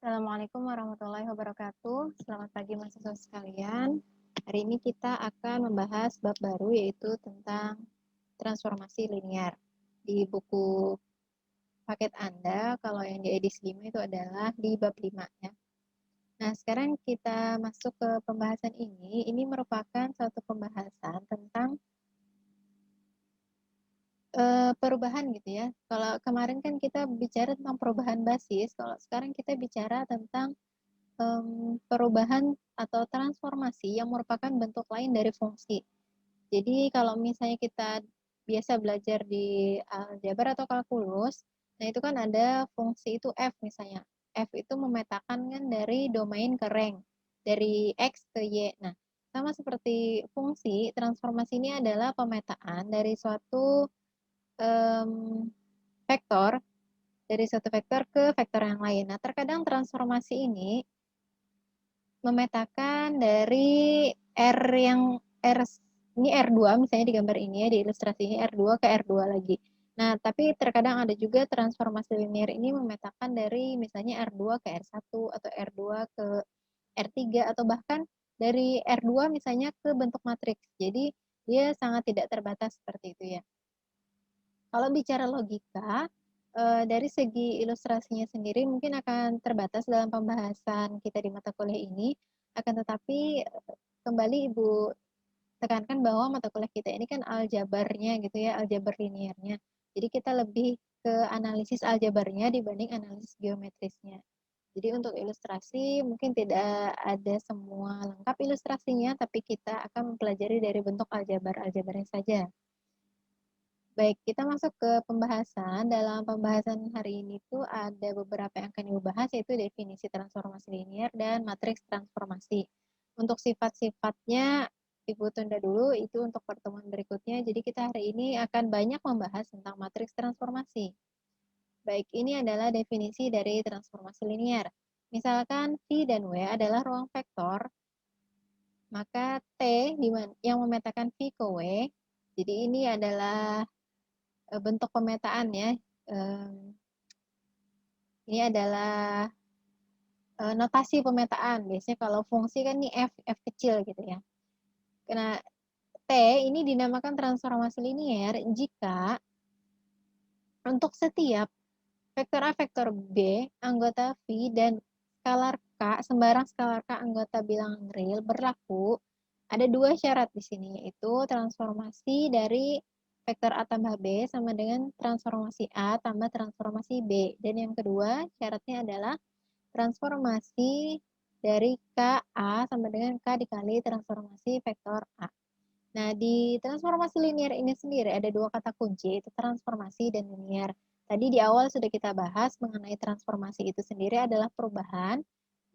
Assalamualaikum warahmatullahi wabarakatuh. Selamat pagi mahasiswa sekalian. Hari ini kita akan membahas bab baru yaitu tentang transformasi linear. Di buku paket Anda, kalau yang di edisi 5 itu adalah di bab 5 ya. Nah, sekarang kita masuk ke pembahasan ini. Ini merupakan suatu pembahasan tentang perubahan gitu ya. Kalau kemarin kan kita bicara tentang perubahan basis, kalau sekarang kita bicara tentang perubahan atau transformasi yang merupakan bentuk lain dari fungsi. Jadi kalau misalnya kita biasa belajar di aljabar atau kalkulus, nah itu kan ada fungsi itu f misalnya. F itu memetakan kan dari domain ke rank, dari x ke y. Nah, sama seperti fungsi, transformasi ini adalah pemetaan dari suatu vektor, dari suatu vektor ke vektor yang lain. Nah, terkadang transformasi ini memetakan dari R yang R ini R2 misalnya di gambar ini ya, di ilustrasi ini R2 ke R2 lagi. Nah, tapi terkadang ada juga transformasi linear ini memetakan dari misalnya R2 ke R1 atau R2 ke R3 atau bahkan dari R2 misalnya ke bentuk matriks. Jadi dia sangat tidak terbatas seperti itu ya. Kalau bicara logika, dari segi ilustrasinya sendiri mungkin akan terbatas dalam pembahasan kita di mata kuliah ini, akan tetapi kembali Ibu tekankan bahwa mata kuliah kita ini kan aljabarnya gitu ya, aljabar linearnya. Jadi kita lebih ke analisis aljabarnya dibanding analisis geometrisnya. Jadi untuk ilustrasi mungkin tidak ada semua lengkap ilustrasinya, tapi kita akan mempelajari dari bentuk aljabarnya saja. Baik, kita masuk ke pembahasan. Dalam pembahasan hari ini tuh ada beberapa yang akan Ibu bahas, yaitu definisi transformasi linear dan matriks transformasi. Untuk sifat-sifatnya, Ibu tunda dulu, itu untuk pertemuan berikutnya. Jadi kita hari ini akan banyak membahas tentang matriks transformasi. Baik, ini adalah definisi dari transformasi linear. Misalkan V dan W adalah ruang vektor, maka T yang memetakan V ke W, jadi ini adalah bentuk pemetaan ya. Ini adalah notasi pemetaan. Biasanya kalau fungsi kan ini f kecil gitu ya. Karena T ini dinamakan transformasi linear jika untuk setiap vektor A, vektor B, anggota V, dan skalar K, sembarang skalar K anggota bilangan real berlaku, ada dua syarat di sini, yaitu transformasi dari vektor A tambah B sama dengan transformasi A tambah transformasi B. Dan yang kedua, syaratnya adalah transformasi dari KA sama dengan K dikali transformasi vektor A. Nah, di transformasi linear ini sendiri ada dua kata kunci, yaitu transformasi dan linear. Tadi di awal sudah kita bahas mengenai transformasi itu sendiri adalah perubahan.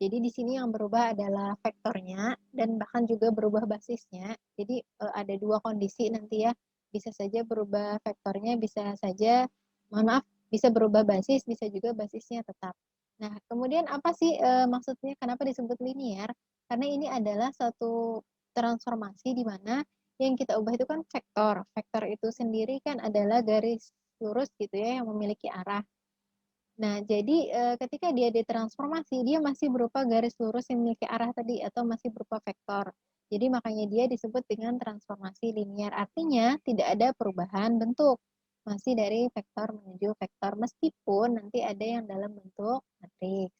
Jadi di sini yang berubah adalah vektornya dan bahkan juga berubah basisnya. Jadi ada dua kondisi nanti ya. Bisa saja berubah vektornya, bisa saja, mohon maaf, bisa berubah basis, bisa juga basisnya tetap. Nah, kemudian apa sih maksudnya kenapa disebut linear? Karena ini adalah satu transformasi di mana yang kita ubah itu kan vektor. Vektor itu sendiri kan adalah garis lurus gitu ya yang memiliki arah. Nah, jadi ketika dia ditransformasi, dia masih berupa garis lurus yang memiliki arah tadi atau masih berupa vektor. Jadi makanya dia disebut dengan transformasi linear. Artinya tidak ada perubahan bentuk. Masih dari vektor menuju vektor meskipun nanti ada yang dalam bentuk matriks.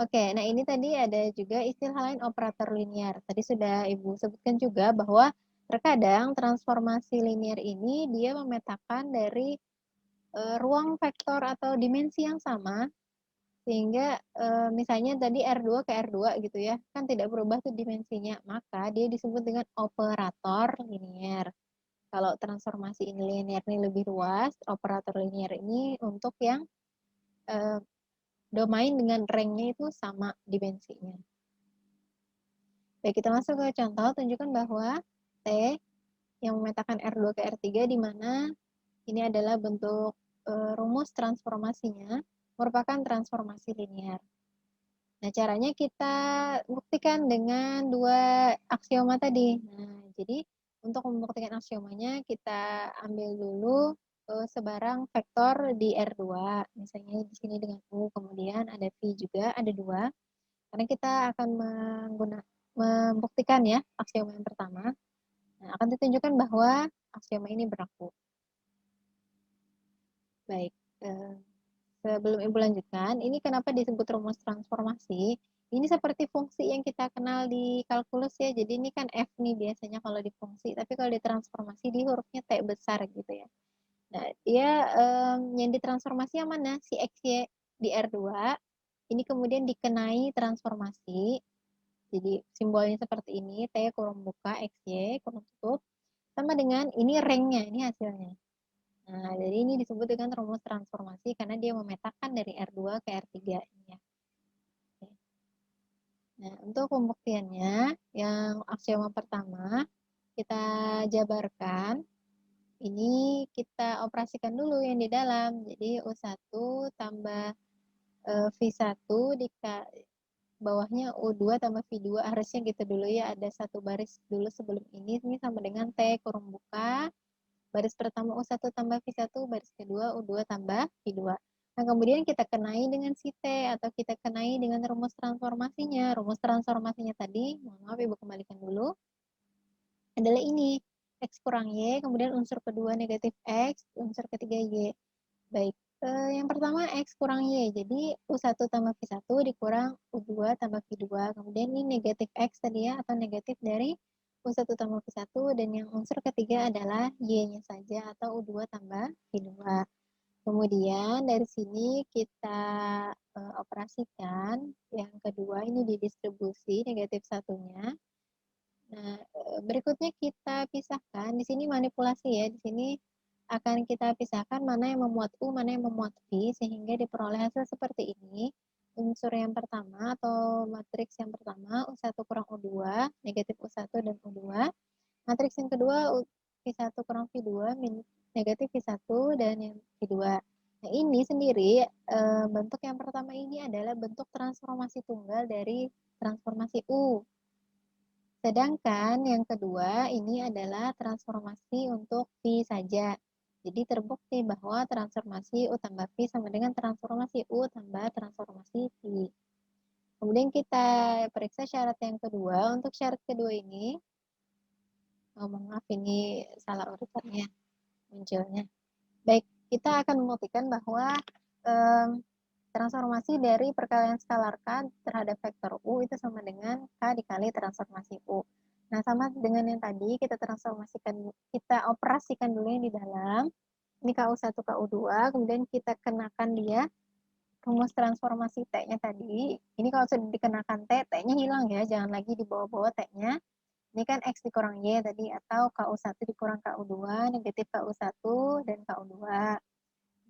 Oke, nah ini tadi ada juga istilah lain operator linear. Tadi sudah Ibu sebutkan juga bahwa terkadang transformasi linear ini dia memetakan dari ruang vektor atau dimensi yang sama, sehingga misalnya tadi R2 ke R2 gitu ya, kan tidak berubah tuh dimensinya, maka dia disebut dengan operator linear. Kalau transformasi ini linear ini lebih luas, operator linear ini untuk yang eh, domain dengan rank-nya itu sama dimensinya. Baik, kita masuk ke contoh, tunjukkan bahwa T yang memetakan R2 ke R3 di mana ini adalah bentuk rumus transformasinya merupakan transformasi linear. Nah, caranya kita buktikan dengan dua aksioma tadi. Nah, jadi untuk membuktikan aksiomanya kita ambil dulu sebarang vektor di R2, misalnya di sini dengan U, kemudian ada V juga, ada 2. Karena kita akan membuktikan ya aksioma yang pertama. Nah, akan ditunjukkan bahwa aksioma ini berlaku. Baik, sebelum Ibu lanjutkan, ini kenapa disebut rumus transformasi? Ini seperti fungsi yang kita kenal di kalkulus ya. Jadi ini kan F nih biasanya kalau di fungsi, tapi kalau di transformasi di hurufnya T besar gitu ya. Nah, dia yang ditransformasi yang mana? Si XY di R2, ini kemudian dikenai transformasi. Jadi simbolnya seperti ini, T kurung buka, XY kurung tutup. Sama dengan ini ringnya, ini hasilnya. Nah, jadi ini disebut dengan rumus transformasi karena dia memetakan dari R2 ke R3 ini ya. Nah, untuk pembuktiannya, yang aksioma pertama, kita jabarkan. Ini kita operasikan dulu yang di dalam. Jadi U1 tambah V1 bawahnya U2 tambah V2, harusnya gitu dulu ya, ada satu baris dulu sebelum ini sama dengan T kurung buka, baris pertama U1 tambah V1, baris kedua U2 tambah V2. Nah, kemudian kita kenai dengan si T atau kita kenai dengan rumus transformasinya. Rumus transformasinya tadi, mohon maaf Ibu kembalikan dulu, adalah ini, X kurang Y, kemudian unsur kedua negatif X, unsur ketiga Y. Baik, yang pertama X kurang Y, jadi U1 tambah V1 dikurang U2 tambah V2. Kemudian ini negatif X tadi ya, atau negatif dari U1 tambah V1, dan yang unsur ketiga adalah Y-nya saja, atau U2 tambah V2. Kemudian dari sini kita operasikan, yang kedua ini didistribusi negatif satunya. Nah, berikutnya kita pisahkan. Di sini manipulasi ya. Di sini akan kita pisahkan mana yang memuat U, mana yang memuat V, sehingga diperoleh hasil seperti ini. Unsur yang pertama atau matriks yang pertama, U1 kurang U2, negatif U1 dan U2. Matriks yang kedua, V1 kurang V2, negatif V1 dan yang V2. Nah, ini sendiri, bentuk yang pertama ini adalah bentuk transformasi tunggal dari transformasi U. Sedangkan yang kedua ini adalah transformasi untuk V saja. Jadi terbukti bahwa transformasi U tambah V sama dengan transformasi U tambah transformasi V. Kemudian kita periksa syarat yang kedua. Untuk syarat kedua ini, maaf ini salah urutannya munculnya. Baik, kita akan membuktikan bahwa transformasi dari perkalian skalar K terhadap vektor U itu sama dengan K dikali transformasi U. Nah, sama dengan yang tadi, kita transformasikan, kita operasikan dulu yang di dalam. Ini KU1, KU2, kemudian kita kenakan dia rumus transformasi T-nya tadi. Ini kalau sudah dikenakan T, T-nya hilang ya, jangan lagi dibawa-bawa T-nya. Ini kan X dikurang Y tadi, atau KU1 dikurang KU2, negatif KU1 dan KU2.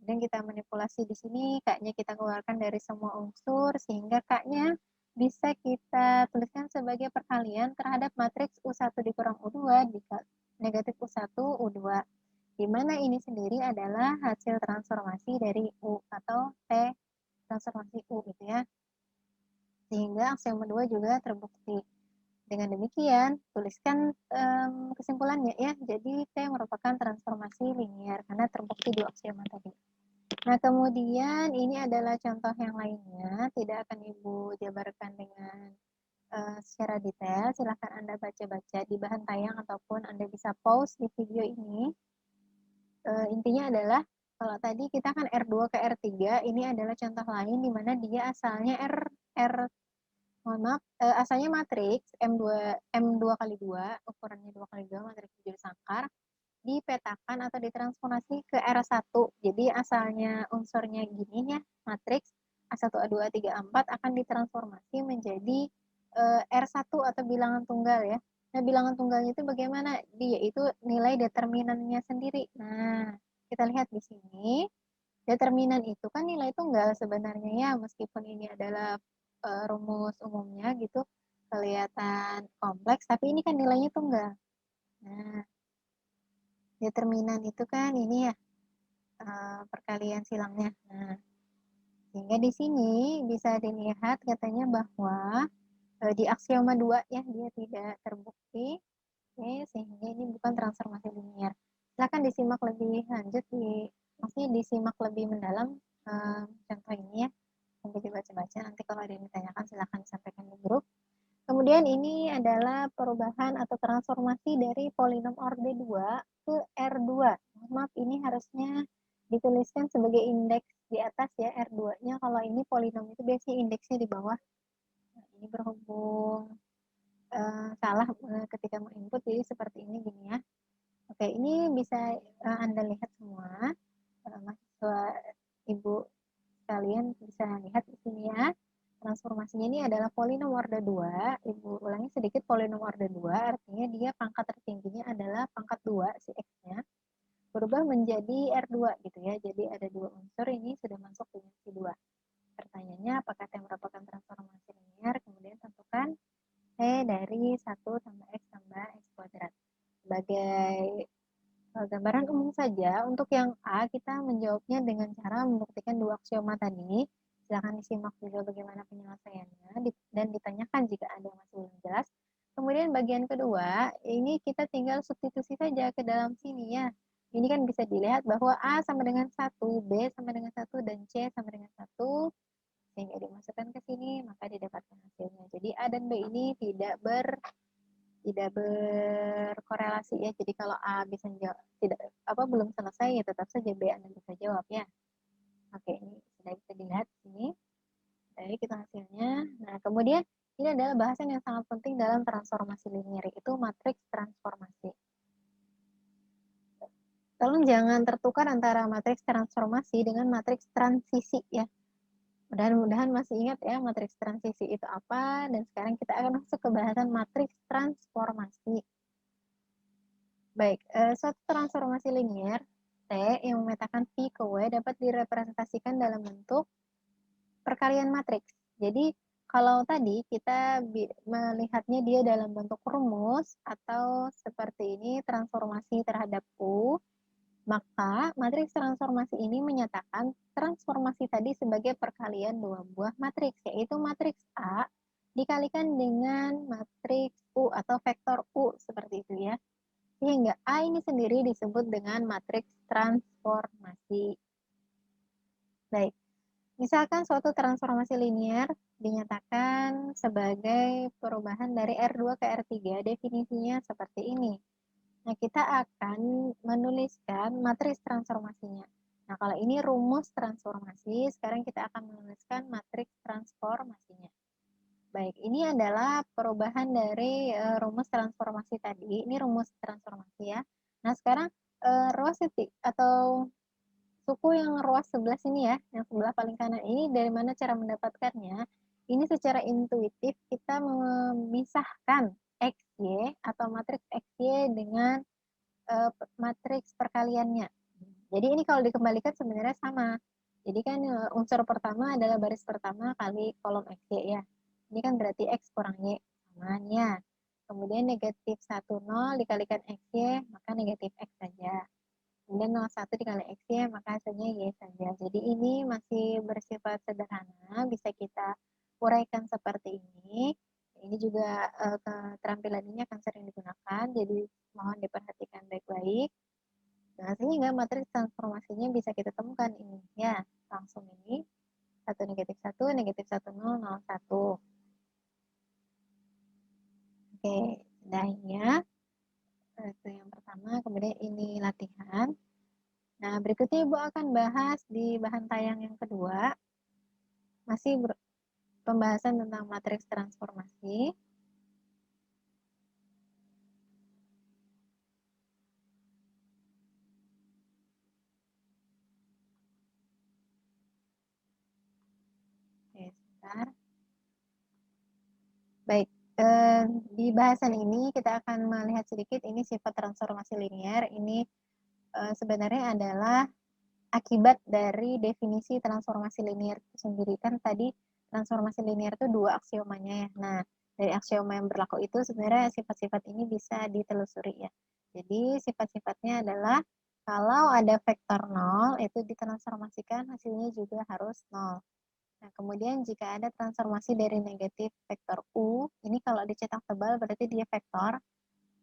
Kemudian kita manipulasi di sini, K-nya kita keluarkan dari semua unsur, sehingga K-nya bisa kita tuliskan sebagai perkalian terhadap matriks U1 dikurang U2 negatif U1, U2. Di mana ini sendiri adalah hasil transformasi dari U atau T transformasi U gitu ya. Sehingga aksioma 2 juga terbukti. Dengan demikian, tuliskan kesimpulannya ya. Jadi T merupakan transformasi linear karena terbukti dua aksioma tadi. Nah, kemudian ini adalah contoh yang lainnya, tidak akan Ibu jabarkan dengan secara detail. Silahkan Anda baca-baca di bahan tayang ataupun Anda bisa pause di video ini. Intinya adalah, kalau tadi kita kan R2 ke R3, ini adalah contoh lain di mana dia asalnya mohon maaf, asalnya matriks M2 kali 2, ukurannya 2 kali 2, matriks tujuh sangkar, dipetakan atau ditransformasi ke R1. Jadi asalnya unsurnya gini ya, matriks A1, A2, A3, A4 akan ditransformasi menjadi R1 atau bilangan tunggal ya. Nah, bilangan tunggalnya itu bagaimana? Dia itu nilai determinannya sendiri. Nah, kita lihat di sini. Determinan itu kan nilai tunggal sebenarnya ya, meskipun ini adalah rumus umumnya gitu, kelihatan kompleks, tapi ini kan nilainya tunggal. Nah, determinan itu kan ini ya, perkalian silangnya. Nah, sehingga di sini bisa dilihat katanya bahwa di aksioma 2 ya, dia tidak terbukti. Oke, sehingga ini bukan transformasi linear. Silakan disimak lebih lanjut maksudnya disimak lebih mendalam contoh ini ya, sampai dibaca-baca. Nanti kalau ada yang ditanyakan silakan disampaikan di grup. Kemudian ini adalah perubahan atau transformasi dari polinom orde 2 ke R2. Maaf, ini harusnya dituliskan sebagai indeks di atas ya, R2-nya. Kalau ini polinom itu biasanya indeksnya di bawah. Nah, ini berhubung salah ketika mau input, jadi seperti ini gini ya. Oke, ini bisa Anda lihat semua, mahasiswa Ibu sekalian bisa lihat di sini ya. Transformasinya ini adalah polinom orde 2. Ibu ulangi sedikit, polinom orde 2 artinya dia pangkat tertingginya adalah pangkat 2 si X-nya. Berubah menjadi R2 gitu ya. Jadi ada dua unsur ini sudah masuk dimensi 2. Pertanyaannya apakah T merupakan transformasi linear? Kemudian tentukan T dari 1 tambah X tambah X kuadrat. Sebagai gambaran umum saja, untuk yang A kita menjawabnya dengan cara membuktikan dua aksioma tadi. Silahkan disimak juga bagaimana penyelesaiannya dan ditanyakan jika ada yang masih belum jelas. Kemudian bagian kedua, ini kita tinggal substitusi saja ke dalam sini ya. Ini kan bisa dilihat bahwa A sama dengan 1, B sama dengan 1, dan C sama dengan 1. Sehingga dimasukkan ke sini, maka didapatkan hasilnya. Jadi A dan B ini tidak berkorelasi ya. Jadi kalau A bisa jawab belum selesai ya tetap saja B Anda bisa jawab ya. Oke, ini sudah bisa dilihat di sini. Baik, itu hasilnya. Nah, kemudian ini adalah bahasan yang sangat penting dalam transformasi linear, itu matriks transformasi. Tolong jangan tertukar antara matriks transformasi dengan matriks transisi ya. Mudah-mudahan masih ingat ya matriks transisi itu apa, dan sekarang kita akan masuk ke bahasan matriks transformasi. Baik, suatu transformasi linear T yang memetakan V ke W dapat direpresentasikan dalam bentuk perkalian matriks. Jadi, kalau tadi kita melihatnya dia dalam bentuk rumus atau seperti ini transformasi terhadap U, maka matriks transformasi ini menyatakan transformasi tadi sebagai perkalian dua buah matriks, yaitu matriks A dikalikan dengan matriks U atau vektor U seperti itu ya. Sehingga A ini sendiri disebut dengan matriks transformasi. Baik, misalkan suatu transformasi linear dinyatakan sebagai perubahan dari R2 ke R3, definisinya seperti ini. Nah, kita akan menuliskan matriks transformasinya. Nah, kalau ini rumus transformasi, sekarang kita akan menuliskan matriks transformasinya. Baik, ini adalah perubahan dari rumus transformasi tadi. Ini rumus transformasi ya. Nah, sekarang ruas titik atau suku yang ruas sebelah sini ya, yang sebelah paling kanan ini dari mana cara mendapatkannya? Ini secara intuitif kita memisahkan XY atau matriks XY dengan matriks perkaliannya. Jadi ini kalau dikembalikan sebenarnya sama. Jadi kan unsur pertama adalah baris pertama kali kolom XY ya. Ini kan berarti X kurang Y samanya. Kemudian negatif 1, 0 dikalikan XY, maka negatif X saja. Kemudian 01 dikali XY, maka hasilnya Y saja. Jadi ini masih bersifat sederhana, bisa kita uraikan seperti ini. Ini juga keterampilan ini akan sering digunakan, jadi mohon diperhatikan baik-baik. Nah, sehingga matriks transformasinya bisa kita temukan ini. Ya, langsung ini. 1 negatif 1, negatif 1, 0, 0, 1. Oke, sudah ya. Itu yang pertama, kemudian ini latihan. Nah, berikutnya Ibu akan bahas di bahan tayang yang kedua. Masih pembahasan tentang matriks transformasi. Oke, sebentar. Baik, di bahasan ini kita akan melihat sedikit ini sifat transformasi linear. Ini sebenarnya adalah akibat dari definisi transformasi linear itu sendiri. Kan tadi transformasi linear itu dua aksiomanya ya. Nah, dari aksioma yang berlaku itu sebenarnya sifat-sifat ini bisa ditelusuri ya. Jadi sifat-sifatnya adalah kalau ada vektor 0 itu ditransformasikan hasilnya juga harus 0. Nah, kemudian jika ada transformasi dari negatif vektor U, ini kalau dicetak tebal berarti dia vektor.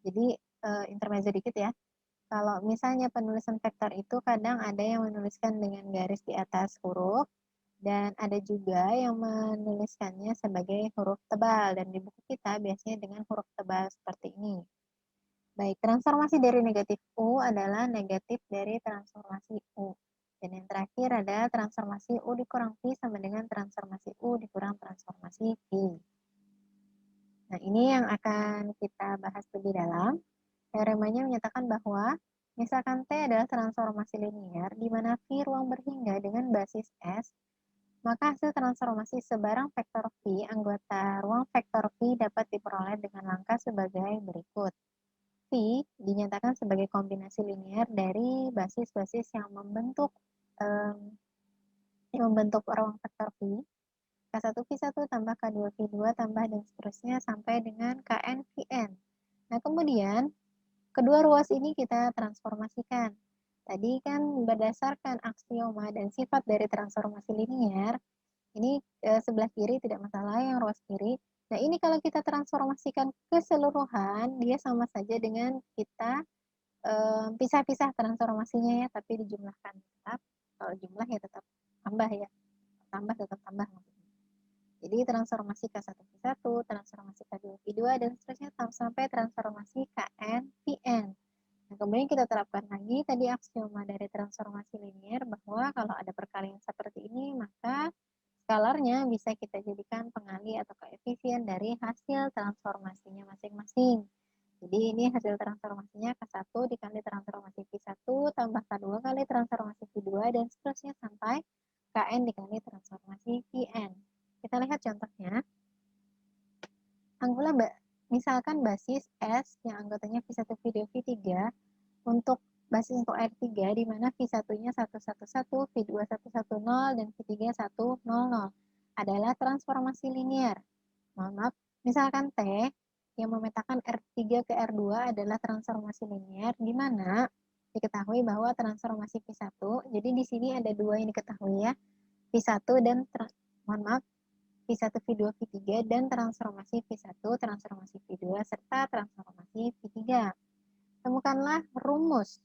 Jadi intermezzo dikit ya. Kalau misalnya penulisan vektor itu kadang ada yang menuliskan dengan garis di atas huruf, dan ada juga yang menuliskannya sebagai huruf tebal, dan di buku kita biasanya dengan huruf tebal seperti ini. Baik, transformasi dari negatif U adalah negatif dari transformasi U. Dan yang terakhir adalah transformasi U dikurang V sama dengan transformasi U dikurang transformasi V. Nah, ini yang akan kita bahas lebih dalam. Teoremanya menyatakan bahwa misalkan T adalah transformasi linear di mana V ruang berhingga dengan basis S, maka hasil transformasi sebarang vektor V anggota ruang vektor V dapat diperoleh dengan langkah sebagai berikut. V dinyatakan sebagai kombinasi linear dari basis-basis yang membentuk ruang vektor V, K1 V1 tambah K2 V2 tambah dan seterusnya sampai dengan Kn Vn. Nah, kemudian kedua ruas ini kita transformasikan. Tadi kan berdasarkan aksioma dan sifat dari transformasi linear, ini sebelah kiri tidak masalah yang ruas kiri. Nah, ini kalau kita transformasikan keseluruhan, dia sama saja dengan kita pisah-pisah transformasinya ya, tapi dijumlahkan tetap. Kalau jumlah ya tetap tambah ya, tambah tetap tambah maksudnya. Jadi transformasi K1 V1, transformasi K2 V2, dan seterusnya sampai transformasi Kn Vn. Nah, kemudian kita terapkan lagi tadi aksioma dari transformasi linear bahwa kalau ada perkalian seperti ini, maka skalarnya bisa kita jadikan pengali atau koefisien dari hasil transformasinya masing-masing. Jadi ini hasil transformasinya K1 dikali transformasi V1 tambah K2 kali transformasi V2 dan seterusnya sampai Kn dikali transformasi Vn. Kita lihat contohnya. Anggaplah misalkan basis S yang anggotanya V1, V2, V3 untuk basis untuk R3 di mana V1-nya 111, V2 110 dan V3 100 adalah transformasi linear. Mohon maaf, misalkan T yang memetakan R3 ke R2 adalah transformasi linear di mana diketahui bahwa transformasi V1, jadi di sini ada dua yang diketahui ya, V1 dan mohon maaf, V1, V2, V3 dan transformasi V1, transformasi V2 serta transformasi V3. Temukanlah rumus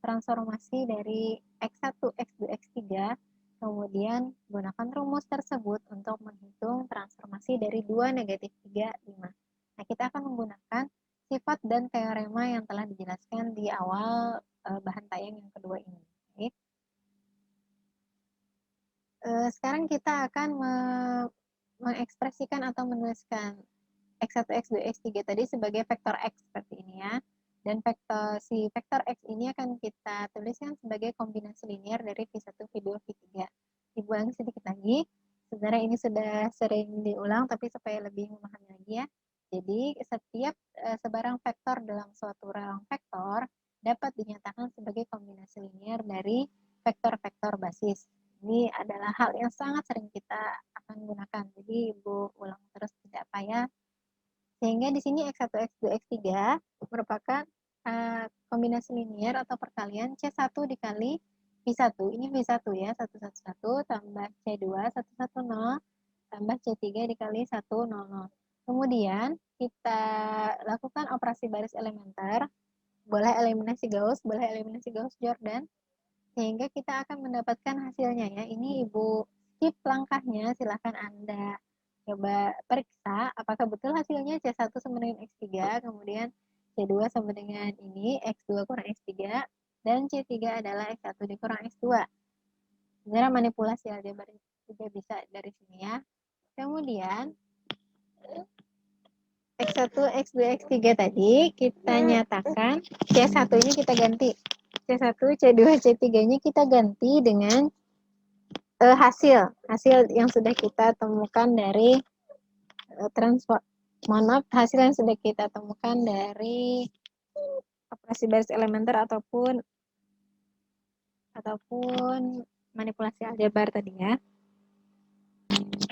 transformasi dari X1, X2, X3, kemudian gunakan rumus tersebut untuk menghitung transformasi dari 2, negatif 3, 5. Nah, kita akan menggunakan sifat dan teorema yang telah dijelaskan di awal bahan tayang yang kedua ini. Baik. Sekarang kita akan mengekspresikan atau menuliskan X1, X2, X3 tadi sebagai vektor X seperti ini ya. Dan vektor X ini akan kita tuliskan sebagai kombinasi linear dari V1, V2, V3. Dibuang sedikit lagi. Sebenarnya ini sudah sering diulang, tapi supaya lebih memahami lagi ya. Jadi setiap sebarang vektor dalam suatu ruang vektor dapat dinyatakan sebagai kombinasi linear dari vektor-vektor basis. Ini adalah hal yang sangat sering kita akan gunakan. Jadi Ibu ulang terus tidak payah. Sehingga di sini X1, X2, X3 merupakan kombinasi linear atau perkalian C1 dikali V1. Ini V1 ya, 111 tambah C2 110 tambah C3 dikali 100. Kemudian kita lakukan operasi baris elementer, boleh eliminasi Gauss-Jordan, sehingga kita akan mendapatkan hasilnya ya. Ini Ibu skip langkahnya, silahkan Anda coba periksa apakah betul hasilnya C1 sama dengan X3, kemudian C2 sama dengan ini, X2 kurang X3, dan C3 adalah X1 dikurang X2. Sebenarnya manipulasi aljabar juga bisa dari sini ya. Kemudian X1, X2, X3 tadi kita nyatakan C1 nya kita ganti. C1, C2, C3 nya kita ganti dengan hasil yang sudah kita temukan dari hasil yang sudah kita temukan dari operasi baris elementer ataupun manipulasi aljabar tadi ya.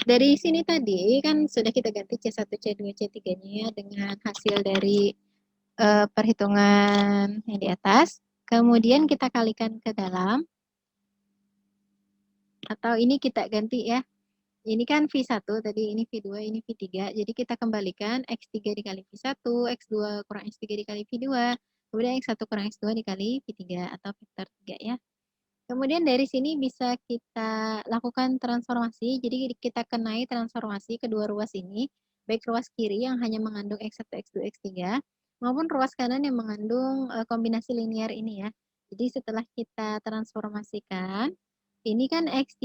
Dari sini tadi kan sudah kita ganti C1, C2, C3-nya dengan hasil dari perhitungan yang di atas. Kemudian kita kalikan ke dalam. Atau ini kita ganti ya. Ini kan V1 tadi, ini V2, ini V3. Jadi kita kembalikan X3 dikali V1, X2 kurang X3 dikali V2, kemudian X1 kurang X2 dikali Pi3 atau vektor 3 ya. Kemudian dari sini bisa kita lakukan transformasi, jadi kita kenai transformasi kedua ruas ini, baik ruas kiri yang hanya mengandung X1, X2, X3, maupun ruas kanan yang mengandung kombinasi linear ini ya. Jadi setelah kita transformasikan, ini kan X3,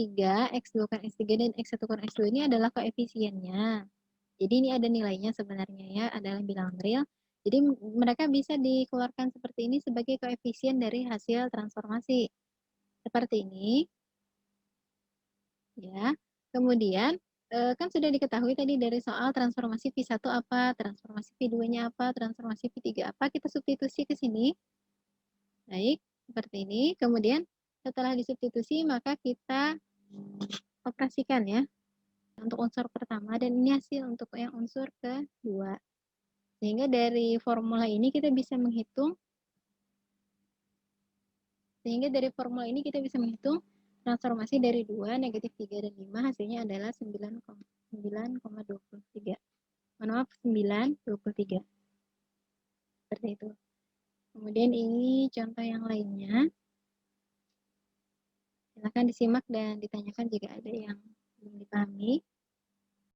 X2 kan X3, dan X1 kan X2 ini adalah koefisiennya. Jadi ini ada nilainya sebenarnya ya, adalah bilangan real. Jadi mereka bisa dikeluarkan seperti ini sebagai koefisien dari hasil transformasi. Seperti ini, ya. Kemudian, kan sudah diketahui tadi dari soal transformasi Pi1 apa, transformasi Pi2-nya apa, transformasi Pi3 apa, kita substitusi ke sini. Baik, seperti ini. Kemudian, setelah disubstitusi, maka kita operasikan ya, untuk unsur pertama, dan ini hasil untuk yang unsur kedua. Sehingga dari formula ini kita bisa menghitung transformasi dari 2, negatif 3, dan 5 hasilnya adalah 9,23. Mohon maaf, 9,23. Seperti itu. Kemudian ini contoh yang lainnya. Silakan disimak dan ditanyakan jika ada yang belum dipahami.